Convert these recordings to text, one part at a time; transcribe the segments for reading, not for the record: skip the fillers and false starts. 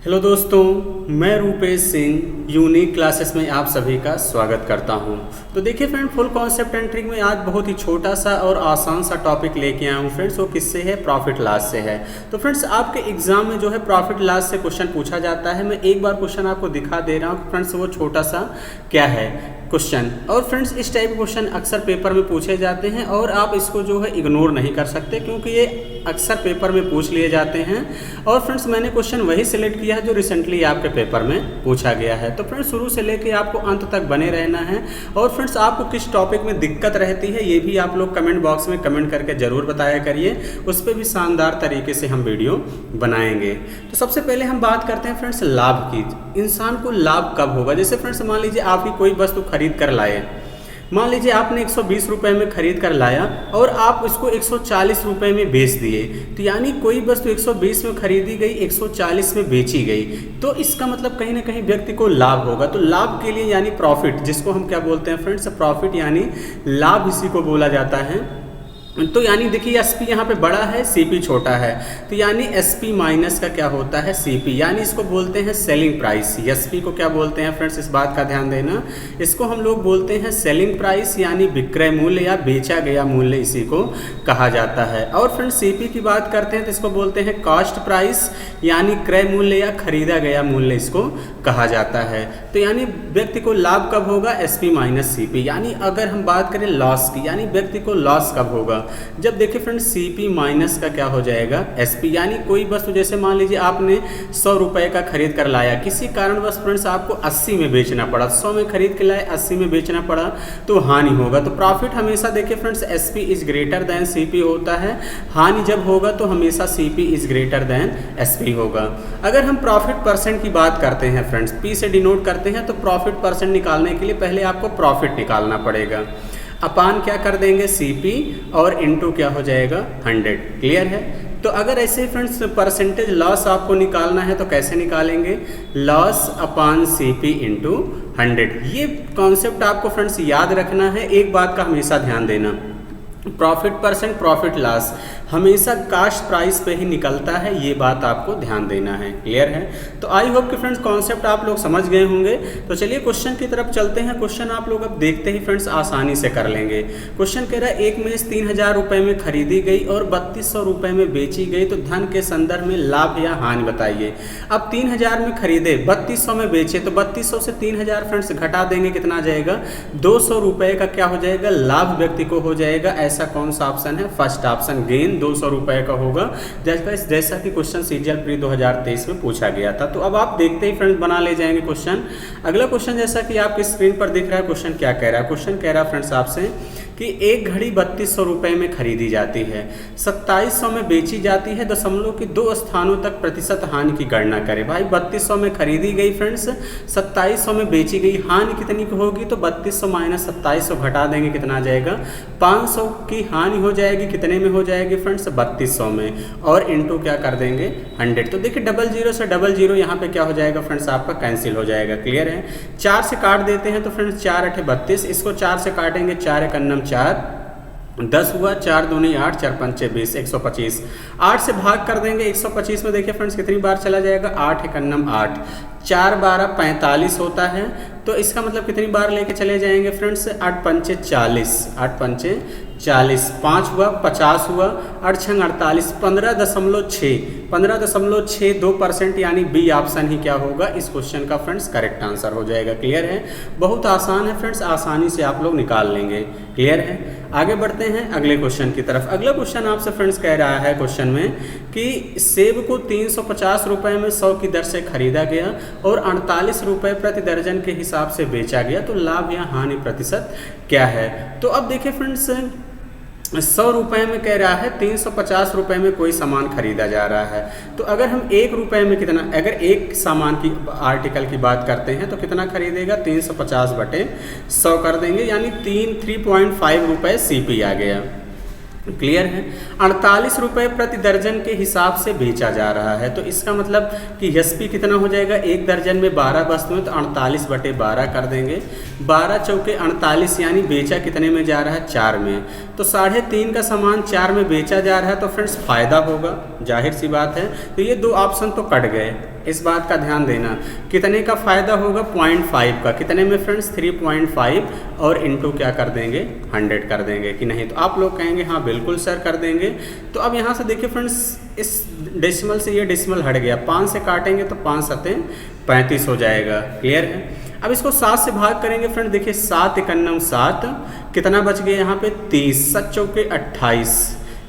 Hello दोस्तों, मैं Rupesh Singh unique classes में आप सभी का स्वागत करता हूं। तो देखिए friend, full concept and trick में आज बहुत ही छोटा सा और आसान सा टॉपिक लेके आया हूं फ्रेंड्स। वो किससे है? प्रॉफिट लॉस से है। तो फ्रेंड्स, आपके एग्जाम में जो है प्रॉफिट लॉस से क्वेश्चन पूछा जाता है। मैं एक बार क्वेश्चन आपको दिखा दे रहा हूँ फ्रेंड्स, वो छोटा सा क्या है क्वेश्चन। और फ्रेंड्स, इस टाइप के क्वेश्चन अक्सर पेपर में पूछे जाते हैं और आप इसको जो है इग्नोर नहीं कर सकते, क्योंकि ये अक्सर पेपर में पूछ लिए जाते हैं। और फ्रेंड्स, मैंने क्वेश्चन वही सिलेक्ट किया है जो रिसेंटली आपके पेपर में पूछा गया है। तो फ्रेंड्स, शुरू से लेके आपको अंत तक बने रहना है। और फ्रेंड्स, आपको किस टॉपिक में दिक्कत रहती है ये भी आप लोग कमेंट बॉक्स में कमेंट करके ज़रूर बताया करिए। उस पर भी शानदार तरीके से हम वीडियो बनाएंगे। तो सबसे पहले हम बात करते हैं फ्रेंड्स लाभ की। इंसान को लाभ कब होगा? जैसे फ्रेंड्स, मान लीजिए आप ही कोई वस्तु खरीद कर लाए। मान लीजिए आपने 120 रुपये में खरीद कर लाया और आप उसको 140 रुपये में बेच दिए। तो यानी कोई वस्तु 120 में खरीदी गई, 140 में बेची गई। तो इसका मतलब कहीं ना कहीं व्यक्ति को लाभ होगा। तो लाभ के लिए यानी प्रॉफिट, जिसको हम क्या बोलते हैं फ्रेंड्स? प्रॉफिट यानी लाभ, इसी को बोला जाता है। तो यानी देखिए, एसपी यहाँ पे बड़ा है, सीपी छोटा है। तो यानी एसपी माइनस का क्या होता है? सीपी। यानी इसको बोलते हैं सेलिंग प्राइस। एसपी को क्या बोलते हैं फ्रेंड्स? इस बात का ध्यान देना। इसको हम लोग बोलते हैं सेलिंग प्राइस, यानी विक्रय मूल्य या बेचा गया मूल्य, इसी को कहा जाता है। और फ्रेंड्स, सीपी की बात करते हैं तो इसको बोलते हैं कॉस्ट प्राइस, यानी क्रय मूल्य या खरीदा गया मूल्य, इसको कहा जाता है। तो यानी व्यक्ति को लाभ कब होगा? SP minus CP. यानी अगर हम बात करें लॉस की, यानी व्यक्ति को लॉस कब होगा? जब देखिए फ्रेंड्स, सीपी माइनस का क्या हो जाएगा? एसपी। यानी कोई वस्तु, जैसे मान लीजिए आपने 100 रुपये का खरीद कर लाया, किसी कारणवश फ्रेंड्स आपको 80 में बेचना पड़ा। 100 में खरीद के लाए, 80 में बेचना पड़ा, तो हानि होगा। तो प्रॉफिट हमेशा देखिए friends, SP is greater than CP होता है। हानि जब होगा तो हमेशा CP is greater than SP होगा। अगर हम प्रॉफिट परसेंट की बात करते हैं फ्रेंड्स, पी से डिनोट करते हैं, तो प्रॉफिट परसेंट निकालने के लिए पहले आपको प्रॉफिट निकालना पड़ेगा। अपान क्या कर देंगे? सीपी, और इनटू क्या हो जाएगा? 100। क्लियर है? तो अगर ऐसे फ्रेंड्स परसेंटेज लॉस आपको निकालना है तो कैसे निकालेंगे? लॉस अपान सीपी इंटू 100। ये कॉन्सेप्ट आपको फ्रेंड्स याद रखना है। एक बात का हमेशा ध्यान देना, प्रॉफिट परसेंट, प्रॉफिट लॉस हमेशा कास्ट प्राइस पे ही निकलता है। ये बात आपको ध्यान देना है। क्लियर है? तो आई होप कि फ्रेंड्स कॉन्सेप्ट आप लोग समझ गए होंगे। तो चलिए क्वेश्चन की तरफ चलते हैं। क्वेश्चन आप लोग अब देखते ही फ्रेंड्स आसानी से कर लेंगे। क्वेश्चन कह रहा है, एक मेज 3000 रुपये में खरीदी गई और 3200 रुपये में बेची गई, तो धन के संदर्भ में लाभ या हानि बताइए। अब 3000 में खरीदे, 3200 में बेचे, तो 3200 से 3000 फ्रेंड्स घटा देंगे, कितना आ जाएगा? 200 रुपये का क्या हो जाएगा? लाभ व्यक्ति को हो जाएगा। ऐसा कौन सा ऑप्शन है? फर्स्ट ऑप्शन, गेन 200 रुपये का होगा, जैसा कि क्वेश्चन सीजीएल प्री 2023 में पूछा गया था। तो अब आप देखते ही फ्रेंड्स बना ले जाएंगे क्वेश्चन। अगला क्वेश्चन, जैसा कि आपकी स्क्रीन पर दिख रहा है, क्वेश्चन क्या कह रहा है? क्वेश्चन कह रहा है फ्रेंड्स आपसे कि एक घड़ी 3200 रुपये में खरीदी जाती है, 2700 में बेची जाती है, दशमलव की 2 स्थानों तक प्रतिशत हानि की गणना करें। भाई 3200 में खरीदी गई फ्रेंड्स, 2700 में बेची गई, हानि कितनी की होगी? तो 3200 माइनस 2700 घटा देंगे, कितना आ जाएगा? 500 की हानि हो जाएगी। कितने में हो जाएगी फ्रेंड्स? 3200 में, और इनटू क्या कर देंगे? 100। तो देखिए 00 से 00 यहाँ पे क्या हो जाएगा फ्रेंड्स? आपका कैंसिल हो जाएगा। क्लियर है? 4 से काट देते हैं तो फ्रेंड्स 4 8 32, इसको 4 से काटेंगे, 4 1 4 10 हुआ, 4 दूनी 8, 4 पंचे 20, 125। 8 से भाग कर देंगे 125 में, देखिए फ्रेंड्स कितनी बार चला जाएगा? 8 1 8, 4 12 45 होता है। तो इसका मतलब कितनी बार लेके चले जाएंगे फ्रेंड्स? 8 पंचे 40, 8 पंचे 40, 5 हुआ, 50 हुआ, 8 छंग 48, 15.6, 15.62%, यानी बी ऑप्शन ही क्या होगा इस क्वेश्चन का फ्रेंड्स? करेक्ट आंसर हो जाएगा। क्लियर है? बहुत आसान है फ्रेंड्स, आसानी से आप लोग निकाल लेंगे। क्लियर है? आगे बढ़ते हैं अगले क्वेश्चन की तरफ। अगला क्वेश्चन आपसे फ्रेंड्स कह रहा है क्वेश्चन में कि सेब को 350 रुपये में 100 की दर से खरीदा गया और 48 रुपये प्रति दर्जन के हिसाब से बेचा गया, तो लाभ या हानि प्रतिशत क्या है? तो अब देखिए फ्रेंड्स, 100 रुपये में कह रहा है, 350 रुपये में कोई सामान खरीदा जा रहा है। तो अगर हम 1 रुपये में कितना, अगर एक सामान की आर्टिकल की बात करते हैं तो कितना खरीदेगा? 350 बटे 100 कर देंगे, यानी 3.5 रुपये सीपी आ गया। क्लियर है? 48 रुपये प्रति दर्जन के हिसाब से बेचा जा रहा है। तो इसका मतलब कि एसपी कितना हो जाएगा? एक दर्जन में 12 वस्तुएं, तो 48 बटे 12 कर देंगे। 12 चौके 48, यानी बेचा कितने में जा रहा है? 4 में। तो 3.5 का सामान 4 में बेचा जा रहा है, तो फ्रेंड्स फायदा होगा, जाहिर सी बात है। तो ये 2 ऑप्शन तो कट गए। इस बात का ध्यान देना। कितने का फ़ायदा होगा? 0.5 का। कितने में फ्रेंड्स? 3.5 और इंटू क्या कर देंगे? 100 कर देंगे कि नहीं? तो आप लोग कहेंगे हाँ बिल्कुल सर कर देंगे। तो अब यहाँ से देखिए फ्रेंड्स, इस डेसिमल से ये डेसिमल हट गया, 5 से काटेंगे तो 5 सतें 35 हो जाएगा। क्लियर है? अब इसको 7 से भाग करेंगे फ्रेंड, देखिए 7 एकन्नम 7, कितना बच गया यहाँ पे? 30, 7 चौके 28,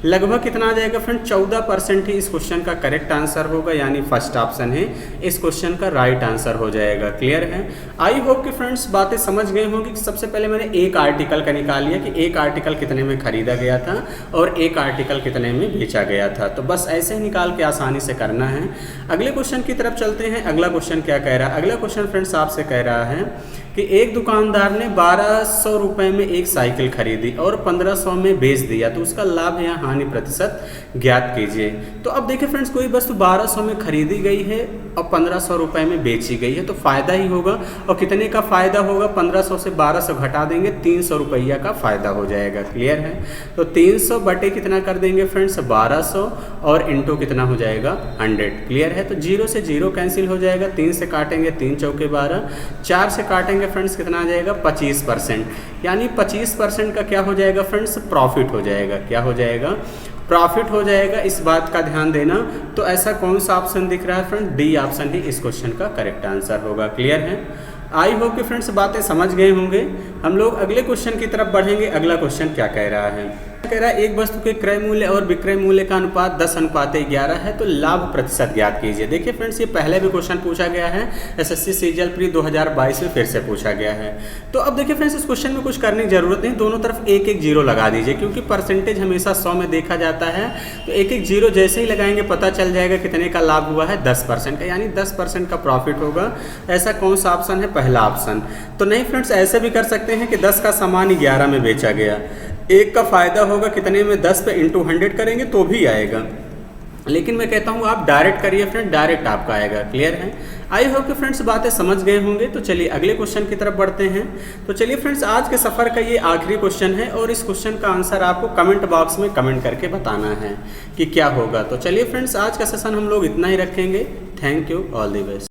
लगभग कितना आ जाएगा फ्रेंड? 14% ही इस क्वेश्चन का करेक्ट आंसर होगा, यानी फर्स्ट ऑप्शन है इस क्वेश्चन का राइट आंसर हो जाएगा। क्लियर है? आई होप कि फ्रेंड्स बातें समझ गए होंगी कि सबसे पहले मैंने एक आर्टिकल का निकाल लिया कि एक आर्टिकल कितने में खरीदा गया था और एक आर्टिकल कितने में बेचा गया था। तो बस ऐसे ही निकाल के आसानी से करना है। अगले क्वेश्चन की तरफ चलते हैं। अगला क्वेश्चन क्या कह रहा है? अगला क्वेश्चन फ्रेंड्स आपसे कह रहा है कि एक दुकानदार ने 1200 रुपये में एक साइकिल खरीदी और 1500 में बेच दिया, तो उसका लाभ या हानि प्रतिशत ज्ञात कीजिए। तो अब देखिए फ्रेंड्स, कोई वस्तु 1200 में खरीदी गई है और 1500 रुपये में बेची गई है तो फ़ायदा ही होगा। और कितने का फ़ायदा होगा? 1500 से 1200 घटा देंगे, 300 रुपया का फ़ायदा हो जाएगा। क्लियर है? तो 300 बटे कितना कर देंगे फ्रेंड्स? 1200 और इंटू कितना हो जाएगा? 100। क्लियर है? तो 0 से 0 कैंसिल हो जाएगा, 3 से काटेंगे 3 चौके 12, 4 से काटेंगे फ्रेंड्स कितना आ जाएगा? 25%, यानी 25% का क्या हो जाएगा फ्रेंड्स? प्रॉफिट हो जाएगा। क्या हो जाएगा? प्रॉफिट हो जाएगा। इस बात का ध्यान देना। तो ऐसा कौन सा ऑप्शन दिख रहा है फ्रेंड? डी ऑप्शन ही इस क्वेश्चन का करेक्ट आंसर होगा। क्लियर है? आई होप कि फ्रेंड्स बातें समझ गए होंगे। हम लोग अगले क्वेश्चन की तरफ बढ़ेंगे। अगला क्वेश्चन क्या कह रहा है? कह रहा है एक वस्तु के क्रय मूल्य और विक्रय मूल्य का अनुपात 10:11 है, तो लाभ प्रतिशत ज्ञात कीजिए। देखिए फ्रेंड्स, ये पहले भी क्वेश्चन पूछा गया है, एसएससी सीजीएल प्री 2022 में फिर से पूछा गया है। तो अब देखिए फ्रेंड्स, इस क्वेश्चन में कुछ करने की जरूरत नहीं, दोनों तरफ एक एक जीरो लगा दीजिए, क्योंकि परसेंटेज हमेशा 100 में देखा जाता है। तो एक एक जीरो जैसे ही लगाएंगे पता चल जाएगा कितने का लाभ हुआ है? 10% का, यानी 10% का प्रॉफिट होगा। ऐसा कौन सा ऑप्शन है? पहला ऑप्शन। तो नहीं फ्रेंड्स, ऐसे भी कर सकते हैं कि 10 का सामान 11 में बेचा गया, एक का फ़ायदा होगा कितने में? 10 पे इंटू 100 करेंगे तो भी आएगा। लेकिन मैं कहता हूँ आप डायरेक्ट करिए फ्रेंड, डायरेक्ट आपका आएगा। क्लियर है? आई होप कि फ्रेंड्स बातें समझ गए होंगे। तो चलिए अगले क्वेश्चन की तरफ बढ़ते हैं। तो चलिए फ्रेंड्स, आज के सफ़र का ये आखिरी क्वेश्चन है और इस क्वेश्चन का आंसर आपको कमेंट बॉक्स में कमेंट करके बताना है कि क्या होगा। तो चलिए फ्रेंड्स, आज का सेशन हम लोग इतना ही रखेंगे। Thank you, all the best.